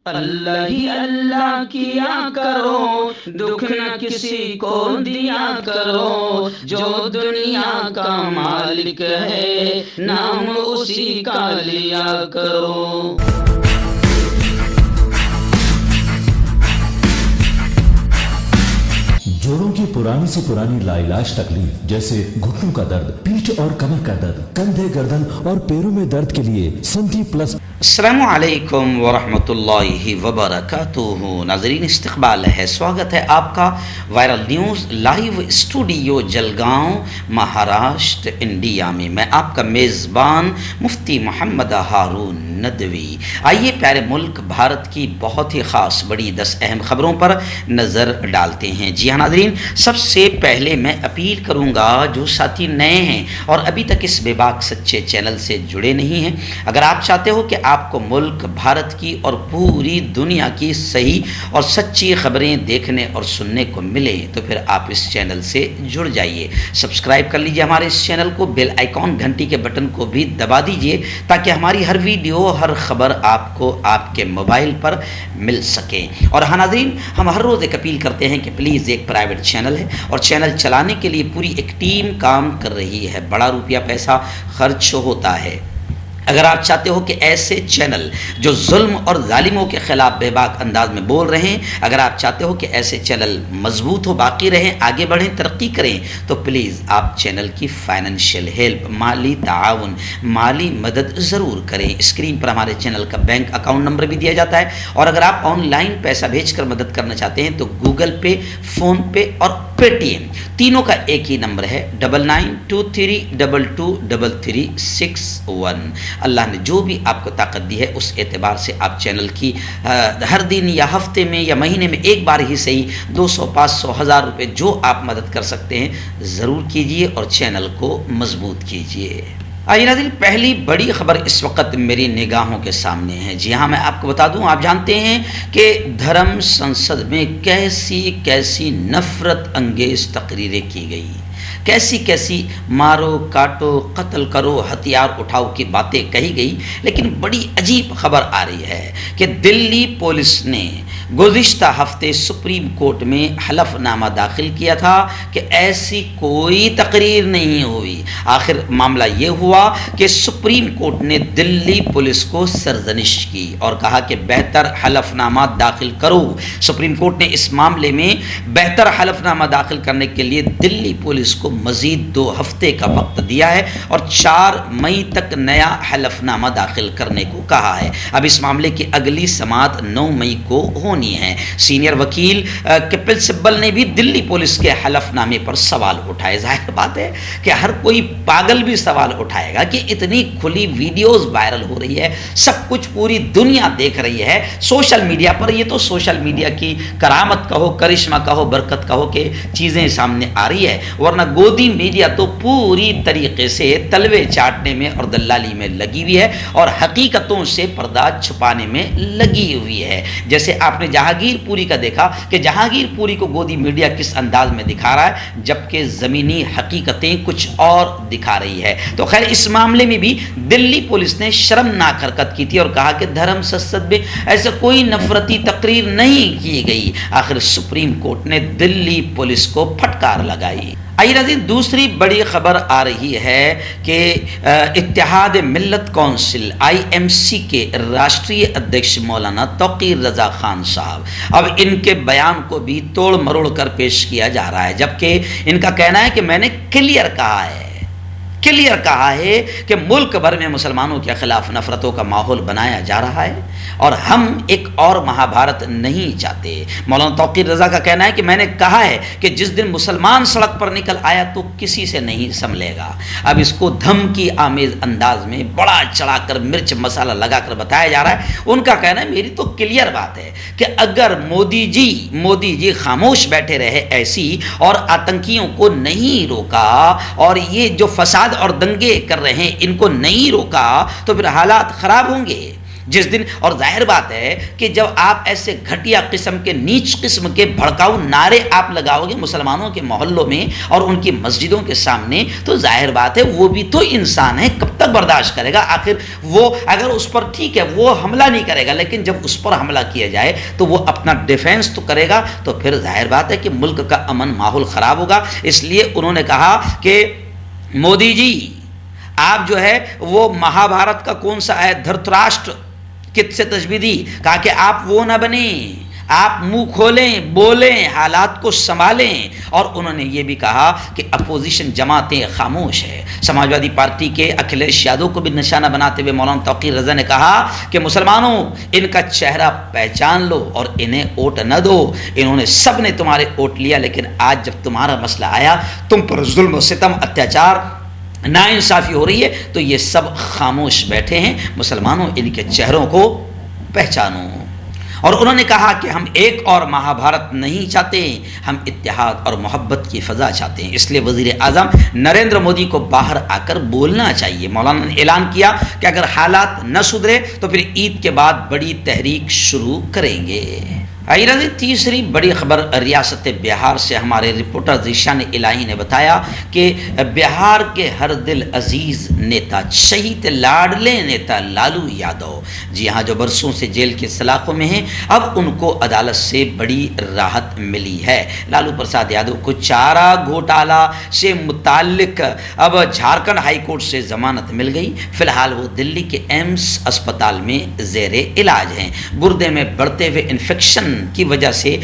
اللہ ہی اللہ کیا کرو، دکھ نہ کسی کو دیا کرو، جو دنیا کا مالک ہے نام اسی کا لیا کرو۔ جوڑوں کی پرانی سے پرانی لاعلاج تکلیف جیسے گھٹنوں کا درد، پیٹھ اور کمر کا درد، کندھے، گردن اور پیروں میں درد کے لیے سنتی پلس۔ السلام علیکم ورحمۃ اللہ وبرکاتہ۔ ناظرین، استقبال ہے، سواگت ہے آپ کا viral news live studio Jalgaon, Maharashtra, India میں۔ میں آپ کا میزبان مفتی محمد ہارون ندوی۔ آئیے پیارے ملک بھارت کی بہت ہی خاص بڑی 10 اہم خبروں پر نظر ڈالتے ہیں۔ جی ہاں ناظرین، سب سے پہلے میں اپیل کروں گا جو ساتھی نئے ہیں اور ابھی تک اس بے باک سچے چینل سے جڑے نہیں ہیں، اگر آپ چاہتے ہو کہ آپ کو ملک بھارت کی اور پوری دنیا کی صحیح اور سچی خبریں دیکھنے اور سننے کو ملے تو پھر آپ اس چینل سے جڑ جائیے، سبسکرائب کر لیجئے ہمارے اس چینل کو، بیل آئیکن گھنٹی کے بٹن کو بھی دبا دیجئے تاکہ ہماری ہر ویڈیو، ہر خبر آپ کو آپ کے موبائل پر مل سکے۔ اور ہاں ناظرین، ہم ہر روز ایک اپیل کرتے ہیں کہ پلیز، ایک پرائیویٹ چینل ہے اور چینل چلانے کے لیے پوری ایک ٹیم کام کر رہی ہے، بڑا روپیہ پیسہ خرچ ہوتا ہے۔ اگر آپ چاہتے ہو کہ ایسے چینل جو ظلم اور ظالموں کے خلاف بے باک انداز میں بول رہے ہیں، اگر آپ چاہتے ہو کہ ایسے چینل مضبوط ہو، باقی رہیں، آگے بڑھیں، ترقی کریں، تو پلیز آپ چینل کی فائنینشیل ہیلپ، مالی تعاون، مالی مدد ضرور کریں۔ اسکرین پر ہمارے چینل کا بینک اکاؤنٹ نمبر بھی دیا جاتا ہے، اور اگر آپ آن لائن پیسہ بھیج کر مدد کرنا چاہتے ہیں تو گوگل پے، فون پے اور پے ٹی ایم تینوں کا ایک ہی نمبر ہے، 9923223361۔ اللہ نے جو بھی آپ کو طاقت دی ہے اس اعتبار سے آپ چینل کی ہر دن یا ہفتے میں یا مہینے میں ایک بار ہی صحیح 200، 500، 1000 روپے جو آپ مدد کر سکتے ہیں ضرور کیجئے اور چینل کو مضبوط کیجئے۔ آئیے ناظرین، پہلی بڑی خبر اس وقت میری نگاہوں کے سامنے ہے۔ جی ہاں، میں آپ کو بتا دوں، آپ جانتے ہیں کہ دھرم سنسد میں کیسی نفرت انگیز تقریریں کی گئی، کیسی مارو کاٹو قتل کرو ہتھیار اٹھاؤ کی باتیں کہی گئی، لیکن بڑی عجیب خبر آ رہی ہے کہ دلی پولیس نے گزشتہ ہفتے سپریم کورٹ میں حلف نامہ داخل کیا تھا کہ ایسی کوئی تقریر نہیں ہوئی۔ آخر معاملہ یہ ہوا کہ سپریم کورٹ نے دلی پولیس کو سرزنش کی اور کہا کہ بہتر حلف نامہ داخل کرو۔ سپریم کورٹ نے اس معاملے میں بہتر حلف نامہ داخل کرنے کے لیے دلی پولیس کو مزید 2 ہفتے کا وقت دیا ہے اور 4 مئی تک نیا حلف نامہ داخل کرنے کو کہا ہے۔ اب اس معاملے کی اگلی سماعت 9 مئی کو ہونی ہے۔ سینئر وکیل کپل سبل نے بھی دلی پولیس کے حلف نامے پر سوال اٹھائے۔ ظاہر بات ہے کہ ہر کوئی پاگل بھی سوال اٹھائے گا کہ اتنی کھلی ویڈیوز وائرل ہو رہی ہے، سب کچھ پوری دنیا دیکھ رہی ہے سوشل میڈیا پر، یہ تو سوشل میڈیا کی کرامت کہو، کرشمہ کہو، برکت کہو کہ چیزیں سامنے آ رہی ہے، ورنہ گودی میڈیا تو پوری طریقے سے تلوے چاٹنے میں اور دلالی میں لگی ہوئی ہے اور حقیقتوں سے پردہ چھپانے میں لگی ہوئی ہے۔ جیسے آپ نے جہانگیر پوری کا دیکھا کہ جہانگیر پوری کو گودی میڈیا کس انداز میں دکھا رہا ہے، جبکہ زمینی حقیقتیں کچھ اور دکھا رہی ہے۔ تو خیر، اس معاملے میں بھی دلی پولیس نے شرمناک حرکت کی تھی اور کہا کہ دھرم سنسد میں ایسا کوئی نفرتی تقریر نہیں کی گئی۔ آخر سپریم کورٹ نے دلی پولیس کو پھٹکار لگائی۔ آئیے ناظرین، دوسری بڑی خبر آ رہی ہے کہ اتحاد ملت کونسل IMC کے راشٹریہ ادھیکش مولانا توقیر رضا خان صاحب، اب ان کے بیان کو بھی توڑ مروڑ کر پیش کیا جا رہا ہے، جبکہ ان کا کہنا ہے کہ میں نے کلیئر کہا ہے کہ ملک بھر میں مسلمانوں کے خلاف نفرتوں کا ماحول بنایا جا رہا ہے اور ہم ایک اور مہابھارت نہیں چاہتے۔ مولانا توقیر رضا کا کہنا ہے کہ میں نے کہا ہے کہ جس دن مسلمان سڑک پر نکل آیا تو کسی سے نہیں سنبھلے گا۔ اب اس کو دھمکی آمیز انداز میں بڑا چڑھا کر مرچ مسالہ لگا کر بتایا جا رہا ہے۔ ان کا کہنا ہے میری تو کلیئر بات ہے کہ اگر مودی جی خاموش بیٹھے رہے ایسی اور آتنکیوں کو نہیں روکا اور یہ جو فساد اور دنگے کر رہے ہیں ان کو نہیں روکا تو پھر حالات خراب ہوں گے۔ جس دن، اور ظاہر بات ہے کہ جب آپ ایسے گھٹیا قسم کے نیچ قسم کے بھڑکاؤ نعرے آپ لگاؤ گے مسلمانوں کے محلوں میں اور ان کی مسجدوں کے سامنے، تو ظاہر بات ہے وہ بھی تو انسان ہے، کب تک برداشت کرے گا؟ آخر وہ اگر اس پر ٹھیک ہے وہ حملہ نہیں کرے گا، لیکن جب اس پر حملہ کیا جائے تو وہ اپنا ڈیفینس تو کرے گا، تو پھر ظاہر بات ہے کہ ملک کا امن ماحول خراب ہوگا۔ اس لیے انہوں نے کہا کہ مودی جی آپ جو ہے وہ مہابھارت کا کون سا ہے دھرتراشٹر کت سے تشبیہ دی، کہا کہ آپ وہ نہ بنیں، آپ منہ کھولیں، بولیں، حالات کو سنبھالیں۔ اور انہوں نے یہ بھی کہا کہ اپوزیشن جماعتیں خاموش ہے۔ سماجوادی پارٹی کے اکھلیش یادو کو بھی نشانہ بناتے ہوئے مولانا توقیر رضا نے کہا کہ مسلمانوں ان کا چہرہ پہچان لو اور انہیں ووٹ نہ دو، انہوں نے سب نے تمہارے ووٹ لیا، لیکن آج جب تمہارا مسئلہ آیا، تم پر ظلم و ستم، اتیاچار، ناانصافی ہو رہی ہے، تو یہ سب خاموش بیٹھے ہیں۔ مسلمانوں ان کے چہروں کو پہچانو۔ اور انہوں نے کہا کہ ہم ایک اور مہابھارت نہیں چاہتے، ہم اتحاد اور محبت کی فضا چاہتے ہیں۔ اس لیے وزیر اعظم نریندر مودی کو باہر آ کر بولنا چاہیے۔ مولانا نے اعلان کیا کہ اگر حالات نہ سدھرے تو پھر عید کے بعد بڑی تحریک شروع کریں گے۔ تیسری بڑی خبر ریاست بہار سے ہمارے رپورٹر ذیشان الہی نے بتایا کہ بہار کے ہر دل عزیز نیتا، شہید لاڈلے نیتا لالو یادو، جی ہاں، جو برسوں سے جیل کے سلاخوں میں ہیں، اب ان کو عدالت سے بڑی راحت ملی ہے۔ لالو پرساد یادو کو چارہ گھوٹالہ سے متعلق اب جھارکھنڈ ہائی کورٹ سے ضمانت مل گئی۔ فی الحال وہ دلی کے ایمس اسپتال میں زیر علاج ہیں۔ گردے میں بڑھتے ہوئے انفیکشن کی وجہ سے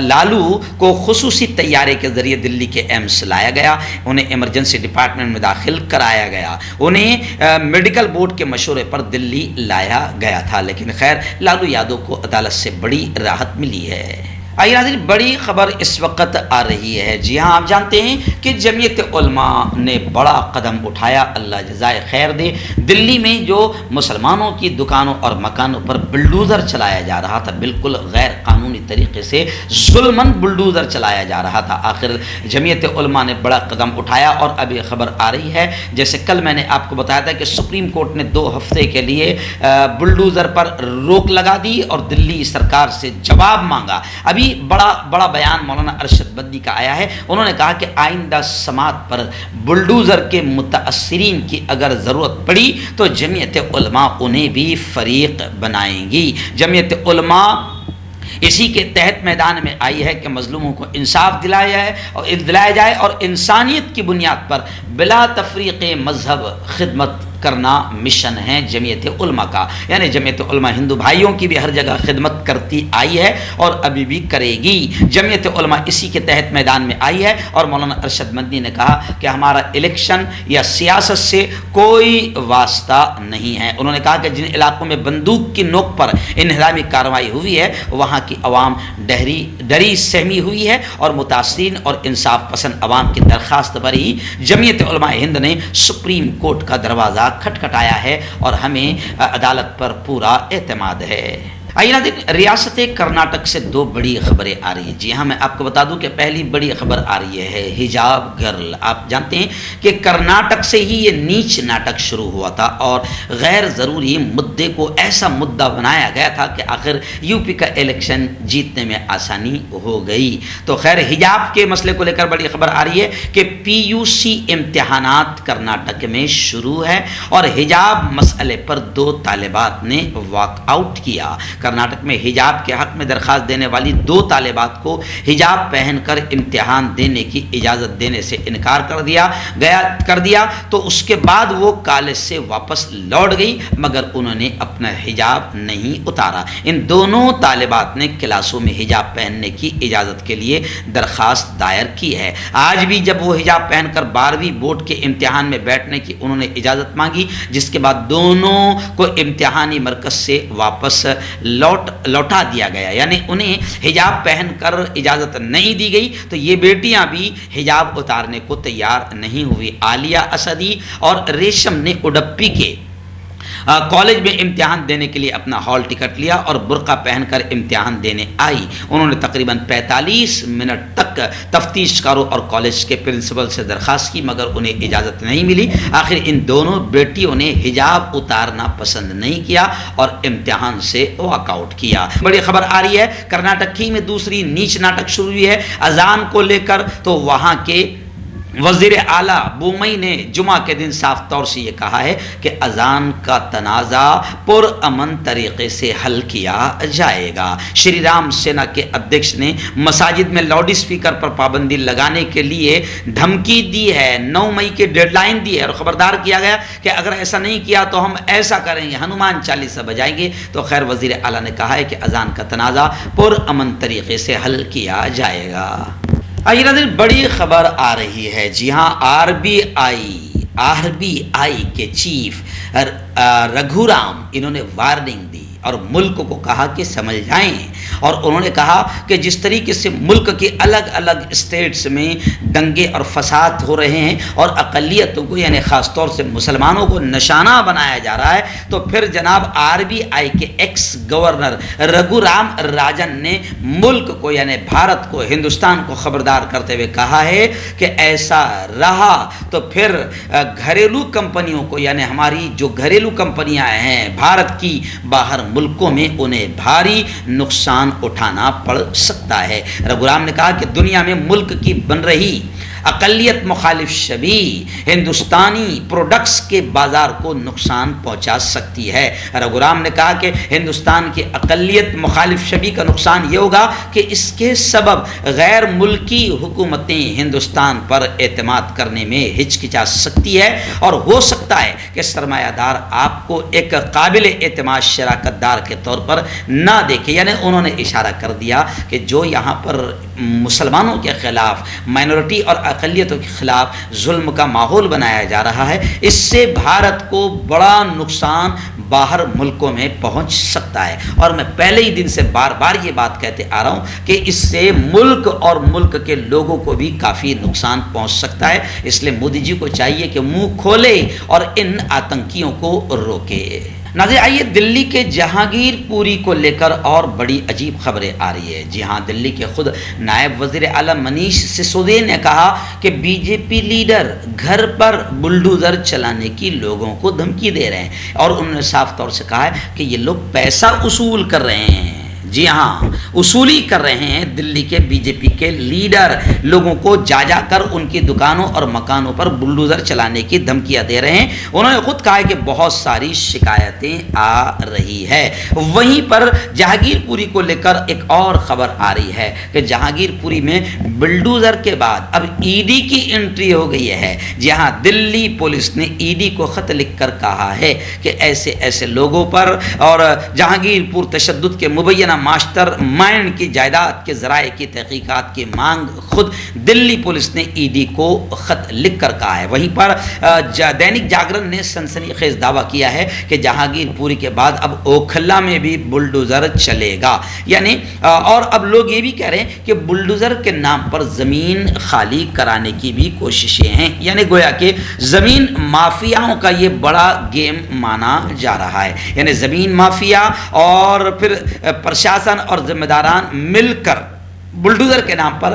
لالو کو خصوصی طیارے کے ذریعے دلی کے ایمس لایا گیا، انہیں ایمرجنسی ڈپارٹمنٹ میں داخل کرایا گیا، انہیں میڈیکل بورڈ کے مشورے پر دلی لایا گیا تھا، لیکن خیر لالو یادو کو عدالت سے بڑی راحت ملی ہے۔ آئیے ناظرین، بڑی خبر اس وقت آ رہی ہے۔ جی ہاں، آپ جانتے ہیں کہ جمعیت علماء نے بڑا قدم اٹھایا، اللہ جزائے خیر دے۔ دلی میں جو مسلمانوں کی دکانوں اور مکانوں پر بلڈوزر چلایا جا رہا تھا، بالکل غیر قانونی طریقے سے ظلمن بلڈوزر چلایا جا رہا تھا، آخر جمعیت علماء نے بڑا قدم اٹھایا اور اب یہ خبر آ رہی ہے، جیسے کل میں نے آپ کو بتایا تھا کہ سپریم کورٹ نے 2 ہفتے کے لیے بلڈوزر پر روک لگا دی اور دلی سرکار سے جواب مانگا۔ ابھی بڑا بیان مولانا ارشد بدی کا آیا ہے، انہوں نے کہا کہ آئندہ سماعت پر بلڈوزر کے متاثرین کی اگر ضرورت پڑی تو جمعیت علماء انہیں بھی فریق بنائیں گی۔ جمعیت علماء اسی کے تحت میدان میں آئی ہے کہ مظلوموں کو انصاف دلایا جائے اور انسانیت کی بنیاد پر بلا تفریق مذہب خدمت کرنا مشن ہے جمعیت علماء کا، یعنی جمعیت علماء ہندو بھائیوں کی بھی ہر جگہ خدمت کرتی آئی ہے اور ابھی بھی کرے گی۔ جمعیت علماء اسی کے تحت میدان میں آئی ہے اور مولانا ارشد مدنی نے کہا کہ ہمارا الیکشن یا سیاست سے کوئی واسطہ نہیں ہے۔ انہوں نے کہا کہ جن علاقوں میں بندوق کی نوک پر انہدامی کارروائی ہوئی ہے وہاں کی عوام ڈری سہمی ہوئی ہے اور متاثرین اور انصاف پسند عوام کی درخواست پر ہی جمعیت علماء ہند نے سپریم کورٹ کا دروازہ کھٹکھٹایا ہے اور ہمیں عدالت پر پورا اعتماد ہے۔ آئیے ناظرین، ریاست کرناٹک سے 2 بڑی خبریں آ رہی ہیں۔ جی ہاں، میں آپ کو بتا دوں کہ پہلی بڑی خبر آ رہی ہے حجاب گرل۔ آپ جانتے ہیں کہ کرناٹک سے ہی یہ نیچ ناٹک شروع ہوا تھا اور غیر ضروری مدعے کو ایسا مدعا بنایا گیا تھا کہ آخر یو پی کا الیکشن جیتنے میں آسانی ہو گئی۔ تو خیر حجاب کے مسئلے کو لے کر بڑی خبر آ رہی ہے کہ پی یو سی امتحانات کرناٹک میں شروع ہے اور حجاب مسئلے پر 2 طالبات نے واک آؤٹ کیا۔ کرناٹک میں حجاب کے حق میں درخواست دینے والی 2 طالبات کو حجاب پہن کر امتحان دینے کی اجازت دینے سے انکار کر دیا تو اس کے بعد وہ کالج سے واپس لوٹ گئی، مگر انہوں نے اپنا حجاب نہیں اتارا۔ ان دونوں طالبات نے کلاسوں میں حجاب پہننے کی اجازت کے لیے درخواست دائر کی ہے۔ آج بھی جب وہ حجاب پہن کر 12ویں بورڈ کے امتحان میں بیٹھنے کی انہوں نے اجازت مانگی، جس کے بعد دونوں کو امتحانی مرکز سے واپس لوٹا دیا گیا، یعنی انہیں حجاب پہن کر اجازت نہیں دی گئی تو یہ بیٹیاں بھی حجاب اتارنے کو تیار نہیں ہوئی۔ عالیہ اسدی اور ریشم نے اڈپی کے کالج میں امتحان دینے کے لیے اپنا ہال ٹکٹ لیا اور برقع پہن کر امتحان دینے آئی. انہوں نے تقریباً 45 منٹ تک تفتیش کاروں اور کالج کے پرنسپل سے درخواست کی مگر انہیں اجازت نہیں ملی. آخر ان دونوں بیٹیوں نے حجاب اتارنا پسند نہیں کیا اور امتحان سے واک آؤٹ کیا. بڑی خبر آ رہی ہے کرناٹک ہی میں دوسری نیچ ناٹک شروع ہوئی ہے اذان کو لے کر. تو وہاں کے وزیر اعلیٰ بومئی نے جمعہ کے دن صاف طور سے یہ کہا ہے کہ اذان کا تنازع پرامن طریقے سے حل کیا جائے گا. شری رام سینا کے ادھیکش نے مساجد میں لاؤڈ اسپیکر پر پابندی لگانے کے لیے دھمکی دی ہے. 9 مئی کی ڈیڈ لائن دی ہے اور خبردار کیا گیا کہ اگر ایسا نہیں کیا تو ہم ایسا کریں گے, ہنومان چالیسا بجائیں گے. تو خیر وزیر اعلیٰ نے کہا ہے کہ اذان کا تنازع پرامن طریقے سے حل کیا جائے گا. آئیے ناظرین بڑی خبر آ رہی ہے. جی ہاں آر بی آئی کے چیف رگھورام انہوں نے وارننگ دی اور ملک کو کہا کہ سمجھ جائیں. اور انہوں نے کہا کہ جس طریقے سے ملک کے الگ الگ اسٹیٹس میں دنگے اور فساد ہو رہے ہیں اور اقلیتوں کو یعنی خاص طور سے مسلمانوں کو نشانہ بنایا جا رہا ہے, تو پھر جناب آر بی آئی کے ایکس گورنر رگھورام راجن نے ملک کو یعنی بھارت کو, ہندوستان کو خبردار کرتے ہوئے کہا ہے کہ ایسا رہا تو پھر گھریلو کمپنیوں کو یعنی ہماری جو گھریلو کمپنیاں ہیں بھارت کی باہر ملکوں میں انہیں بھاری نقصان اٹھانا پڑ سکتا ہے. رگھورام نے کہا کہ دنیا میں ملک کی بن رہی اقلیت مخالف شبیہ ہندوستانی پروڈکٹس کے بازار کو نقصان پہنچا سکتی ہے. رگھورام نے کہا کہ ہندوستان کی اقلیت مخالف شبیہ کا نقصان یہ ہوگا کہ اس کے سبب غیر ملکی حکومتیں ہندوستان پر اعتماد کرنے میں ہچکچا سکتی ہے اور ہو سکتا ہے کہ سرمایہ دار آپ کو ایک قابل اعتماد شراکت دار کے طور پر نہ دیکھے. یعنی انہوں نے اشارہ کر دیا کہ جو یہاں پر مسلمانوں کے خلاف مائنورٹی اور اقلیتوں کے خلاف ظلم کا ماحول بنایا جا رہا ہے, اس سے بھارت کو بڑا نقصان باہر ملکوں میں پہنچ سکتا ہے. اور میں پہلے ہی دن سے بار بار یہ بات کہتے آ رہا ہوں کہ اس سے ملک اور ملک کے لوگوں کو بھی کافی نقصان پہنچ سکتا ہے. اس لیے مودی جی کو چاہیے کہ منہ کھولے اور ان آتنکیوں کو روکے. ناظرین آئیے دلی کے جہانگیر پوری کو لے کر اور بڑی عجیب خبریں آ رہی ہے. جی ہاں دلی کے خود نائب وزیر اعلیٰ منیش سسودیا نے کہا کہ بی جے پی لیڈر گھر پر بلڈوزر چلانے کی لوگوں کو دھمکی دے رہے ہیں اور انہوں نے صاف طور سے کہا ہے کہ یہ لوگ پیسہ وصول کر رہے ہیں. جی ہاں وصولی کر رہے ہیں دلی کے بی جے پی کے لیڈر, لوگوں کو جا کر ان کی دکانوں اور مکانوں پر بلڈوزر چلانے کی دھمکیاں دے رہے ہیں. انہوں نے خود کہا ہے کہ بہت ساری شکایتیں آ رہی ہے. وہیں پر جہانگیر پوری کو لے کر ایک اور خبر آ رہی ہے کہ جہانگیر پوری میں بلڈوزر کے بعد اب ای ڈی کی انٹری ہو گئی ہے. جی ہاں دلی پولیس نے ای ڈی کو خط لکھ کر کہا ہے کہ ایسے لوگوں پر اور جہانگیر پور تشدد کے مبینہ ماسٹر مائنڈ کی جائیداد کے ذرائع کی تحقیقات کی مانگ خود دلی پولیس نے ای ڈی کو خط لکھ کر کہا ہے. وہیں پر دینک جاگرن نے سنسنی خیز دعویٰ کیا ہے کہ جہانگیر پوری کے بعد اب اوکھلا میں بھی بلڈوزر چلے گا. یعنی اور اب لوگ یہ بھی کہہ رہے ہیں کہ بلڈوزر کے نام پر زمین خالی کرانے کی بھی کوششیں ہیں. یعنی گویا کہ زمین مافیاؤں کا یہ بڑا گیم مانا جا رہا ہے. یعنی زمین مافیا اور پھر پرشاسن اور ذمہ داران مل کر بلڈوزر کے نام پر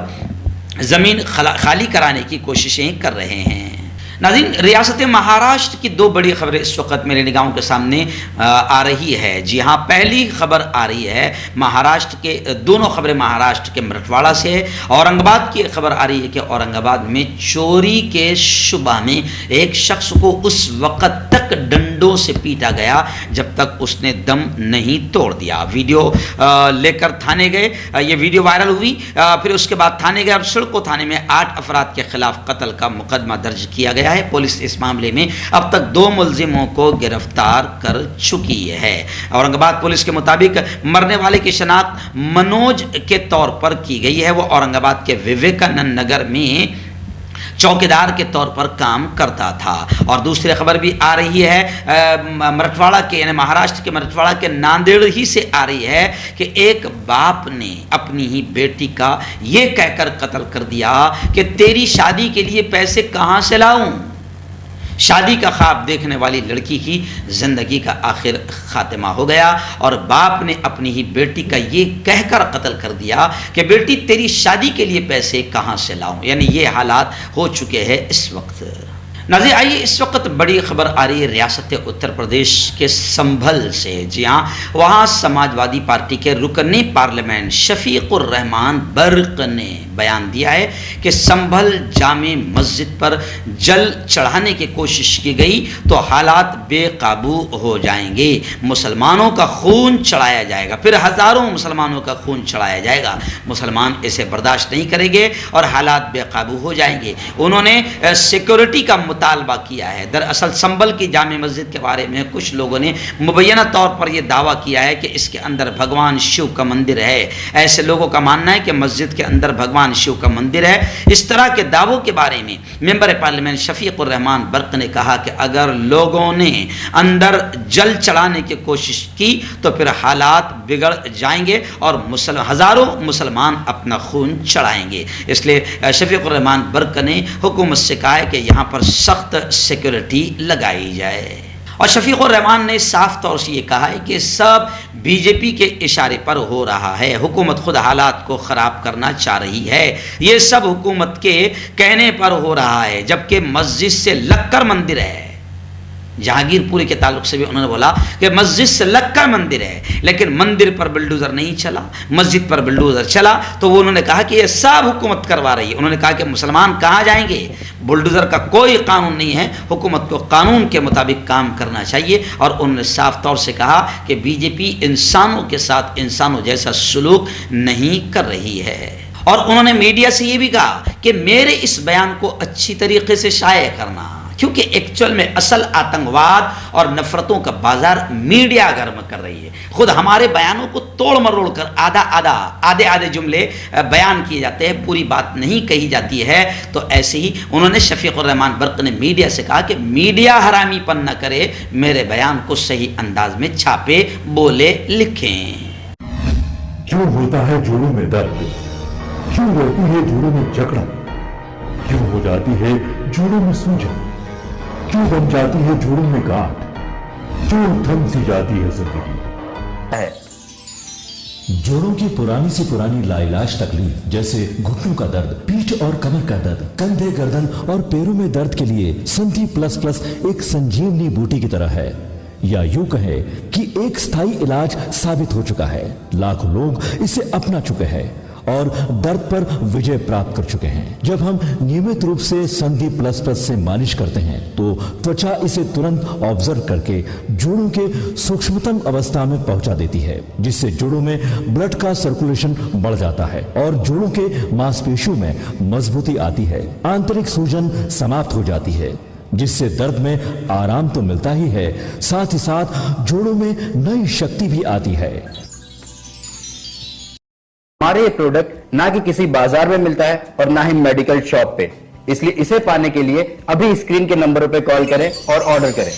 زمین خالی کرانے کی کوششیں کر رہے ہیں. ناظرین ریاست مہاراشٹر کی 2 بڑی خبریں اس وقت میرے نگاہوں کے سامنے آ رہی ہے. جی ہاں پہلی خبر آ رہی ہے مہاراشٹر کے, دونوں خبریں مہاراشٹر کے مرٹھواڑہ سے ہے. اورنگ آباد کی خبر آ رہی ہے کہ اورنگ آباد میں چوری کے شبہ میں ایک شخص کو اس وقت تک ڈنڈوں سے پیٹا گیا جب تک اس نے دم نہیں توڑ دیا. ویڈیو لے کر تھانے گئے, یہ ویڈیو وائرل ہوئی, پھر اس کے بعد تھانے گئے اور سڑکو تھانے میں 8 افراد کے خلاف قتل کا مقدمہ درج کیا گیا ہے. پولیس اس معاملے میں اب تک 2 ملزموں کو گرفتار کر چکی ہے. اورنگ آباد پولیس کے مطابق مرنے والے کی شناخت منوج کے طور پر کی گئی ہے. وہ اورنگ آباد کے وویکانند نگر میں چوکیدار کے طور پر کام کرتا تھا. اور دوسری خبر بھی آ رہی ہے مرٹھواڑہ کے یعنی مہاراشٹر کے مرٹھواڑہ کے ناندیڑ ہی سے آ رہی ہے کہ ایک باپ نے اپنی ہی بیٹی کا یہ کہہ کر قتل کر دیا کہ تیری شادی کے لیے پیسے کہاں سے لاؤں. شادی کا خواب دیکھنے والی لڑکی کی زندگی کا آخر خاتمہ ہو گیا اور باپ نے اپنی ہی بیٹی کا یہ کہہ کر قتل کر دیا کہ بیٹی تیری شادی کے لیے پیسے کہاں سے لاؤں. یعنی یہ حالات ہو چکے ہیں اس وقت. ناظرین آئیے اس وقت بڑی خبر آ رہی ہے ریاست اتر پردیش کے سنبھل سے. جی ہاں، وہاں سماجوادی پارٹی کے رکن پارلیمنٹ شفیق الرحمان برق نے بیان دیا ہے کہ سنبھل جامع مسجد پر جل چڑھانے کی کوشش کی گئی تو حالات بے قابو ہو جائیں گے. مسلمانوں کا خون چڑھایا جائے گا، پھر ہزاروں مسلمانوں کا خون چڑھایا جائے گا. مسلمان اسے برداشت نہیں کریں گے اور حالات بے قابو ہو جائیں گے. انہوں نے سیکورٹی کا مطالبہ کیا ہے. دراصل سنبھل کی جامع مسجد کے بارے میں کچھ لوگوں نے مبینہ طور پر یہ دعویٰ کیا ہے کہ اس کے اندر بھگوان شیو کا مندر ہے. ایسے لوگوں کا ماننا ہے کہ مسجد کے اندر بھگوان شیو کا مندر ہے. اس طرح کے دعووں کے بارے میں ممبر پارلیمنٹ شفیق الرحمان برق نے کہا کہ اگر لوگوں نے اندر جل چڑھانے کی کوشش کی تو پھر حالات بگڑ جائیں گے اور ہزاروں مسلمان اپنا خون چڑھائیں گے. اس لیے شفیق الرحمان برق نے حکومت سے کہا ہے کہ یہاں پر سخت سیکورٹی لگائی جائے. اور شفیق الرحمان نے صاف طور سے یہ کہا ہے کہ سب بی جے پی کے اشارے پر ہو رہا ہے. حکومت خود حالات کو خراب کرنا چاہ رہی ہے. یہ سب حکومت کے کہنے پر ہو رہا ہے، جبکہ مسجد سے لگ کر مندر ہے. جہانگیر پوری کے تعلق سے بھی انہوں نے بولا کہ مسجد سے لگ کر مندر ہے، لیکن مندر پر بلڈوزر نہیں چلا، مسجد پر بلڈوزر چلا. تو وہ انہوں نے کہا کہ یہ سب حکومت کروا رہی ہے. انہوں نے کہا کہ مسلمان کہاں جائیں گے؟ بلڈوزر کا کوئی قانون نہیں ہے. حکومت کو قانون کے مطابق کام کرنا چاہیے. اور انہوں نے صاف طور سے کہا کہ بی جے پی انسانوں کے ساتھ انسانوں جیسا سلوک نہیں کر رہی ہے. اور انہوں نے میڈیا سے یہ بھی کہا کہ میرے اس بیان کو اچھی طریقے سے شائع کرنا، کیونکہ ایکچول میں اصل آتنکواد اور نفرتوں کا بازار میڈیا گرم کر رہی ہے. خود ہمارے بیانوں کو توڑ مروڑ کر آدھے جملے بیان کیے جاتے ہیں، پوری بات نہیں کہی جاتی ہے. تو ایسے ہی انہوں نے شفیق الرحمان برق نے میڈیا سے کہا کہ میڈیا حرامی پن نہ کرے، میرے بیان کو صحیح انداز میں چھاپے، بولے، لکھیں. کیوں ہوتا ہے جوڑوں میں درد؟ کیوں رہتی ہے جوڑوں میں جکڑن؟ کیوں ہو جاتی ہے جوڑوں میں سوجن؟ کیوں بن جاتی ہے جوڑوں میں گاٹھ؟ کیوں تھم سی جاتی ہے زندگی؟ جوڑوں کی پرانی سے پرانی لاعلاج تکلیف جیسے گھٹنوں کا درد، پیٹھ اور کمر کا درد، کندھے، گردن اور پیروں میں درد کے لیے سنتھی پلس پلس ایک سنجیونی بوٹی کی طرح ہے، یا یوں کہے کہ ایک ستھائی علاج ثابت ہو چکا ہے. لاکھوں لوگ اسے اپنا چکے ہیں اور درد پر وجے پراپت کر چکے ہیں. جب ہم نیمت روپ سے سندھی پلس پلس سے مالش کرتے ہیں تو توچا اسے ترنت آبزرو کر کے جوڑوں کے سوکشمتم اوستھا میں پہنچا دیتی ہے، جس سے جوڑوں میں بلڈ کا سرکولیشن بڑھ جاتا ہے اور جوڑوں کے ماس پیشیوں میں مضبوطی آتی ہے. آنترک سوجن سماپت ہو جاتی ہے، جس سے درد میں آرام تو ملتا ہی ہے، ساتھ ہی ساتھ جوڑوں میں نئی شکتی بھی آتی ہے. ہمارے یہ پروڈکٹ نہ کہ کسی بازار میں ملتا ہے اور نہ ہی میڈیکل شاپ پہ، اس لیے اسے پانے کے لیے ابھی اسکرین کے نمبروں پہ کال کریں اور آرڈر کریں.